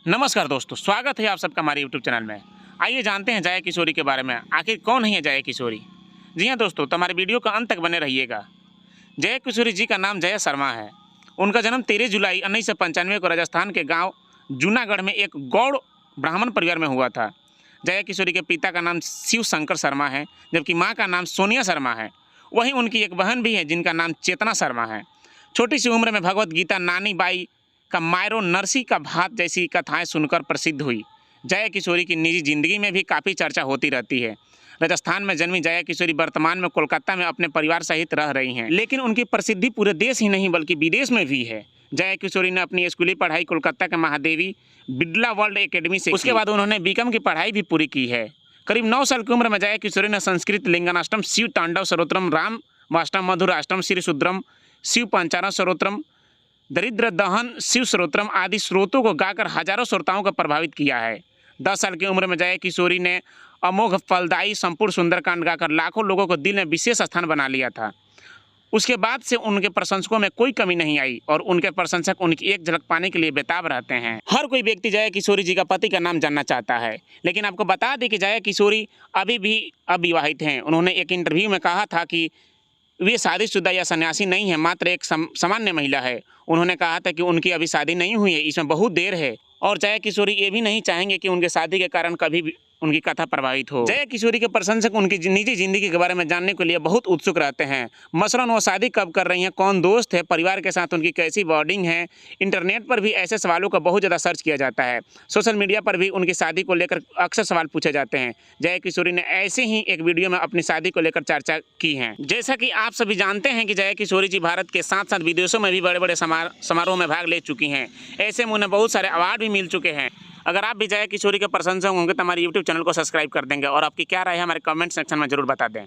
नमस्कार दोस्तों, स्वागत है आप सबका हमारे यूट्यूब चैनल में। आइए जानते हैं जया किशोरी के बारे में। आखिर कौन है जया किशोरी? जी हाँ दोस्तों, तो हमारे वीडियो का अंत तक बने रहिएगा। जया किशोरी जी का नाम जया शर्मा है। उनका जन्म 13 जुलाई 1995 को राजस्थान के गाँव जूनागढ़ में एक गौड़ ब्राह्मण परिवार में हुआ था। जया किशोरी के पिता का नाम शिव शंकर शर्मा है, जबकि माँ का नाम सोनिया शर्मा है। वहीं उनकी एक बहन भी है जिनका नाम चेतना शर्मा है। छोटी सी उम्र में भगवत गीता, नानी बाई का मायरो, नरसी का भात जैसी कथाएं सुनकर प्रसिद्ध हुई। जया किशोरी की निजी जिंदगी में भी काफ़ी चर्चा होती रहती है। राजस्थान में जन्मी जया किशोरी वर्तमान में कोलकाता में अपने परिवार सहित रह रही हैं, लेकिन उनकी प्रसिद्धि पूरे देश ही नहीं बल्कि विदेश में भी है। जया किशोरी ने अपनी स्कूली पढ़ाई कोलकाता के महादेवी बिड़ला वर्ल्ड एकेडमी से, उसके बाद उन्होंने बीकॉम की पढ़ाई भी पूरी की है। करीब 9 साल की उम्र में जया किशोरी ने संस्कृत लिंगाष्टम, शिव तांडव सरोत्रम, राम वाष्टम, मधुर अष्टम, श्री शुद्रम, शिव पंचारा सरोत्रम, दरिद्र दहन, शिव स्रोत्रम आदि स्रोतों को गाकर हजारों श्रोताओं को प्रभावित किया है। 10 साल की उम्र में जया किशोरी ने अमोघ फलदायी संपूर्ण सुंदरकांड गाकर लाखों लोगों को दिल में विशेष स्थान बना लिया था। उसके बाद से उनके प्रशंसकों में कोई कमी नहीं आई और उनके प्रशंसक उनकी एक झलक पाने के लिए बेताब रहते हैं। हर कोई व्यक्ति जया किशोरी जी का पति का नाम जानना चाहता है, लेकिन आपको बता दें कि जया किशोरी अभी भी अविवाहित हैं। उन्होंने एक इंटरव्यू में कहा था कि वे शादीशुदा या सन्यासी नहीं है, मात्र एक सामान्य महिला है। उन्होंने कहा था कि उनकी अभी शादी नहीं हुई है, इसमें बहुत देर है और जया किशोरी ये भी नहीं चाहेंगे कि उनके शादी के कारण कभी भी उनकी कथा प्रभावित हो। जया किशोरी के प्रशंसक उनकी निजी जिंदगी के बारे में जानने के लिए बहुत उत्सुक रहते हैं। मसलन वो शादी कब कर रही हैं, कौन दोस्त है, परिवार के साथ उनकी कैसी बॉन्डिंग है। इंटरनेट पर भी ऐसे सवालों का बहुत ज़्यादा सर्च किया जाता है। सोशल मीडिया पर भी उनकी शादी को लेकर अक्सर सवाल पूछे जाते हैं। जया किशोरी ने ऐसे ही एक वीडियो में अपनी शादी को लेकर चर्चा की है। जैसा कि आप सभी जानते हैं कि जया किशोरी जी भारत के साथ साथ विदेशों में भी बड़े बड़े समारोह में भाग ले चुकी हैं। ऐसे में उन्हें बहुत सारे अवार्ड भी मिल चुके हैं। अगर आप भी जया किशोरी के प्रशंसक होंगे तो हमारे यूट्यूब चैनल को सब्सक्राइब कर देंगे और आपकी क्या राय है हमारे कमेंट सेक्शन में जरूर बता दें।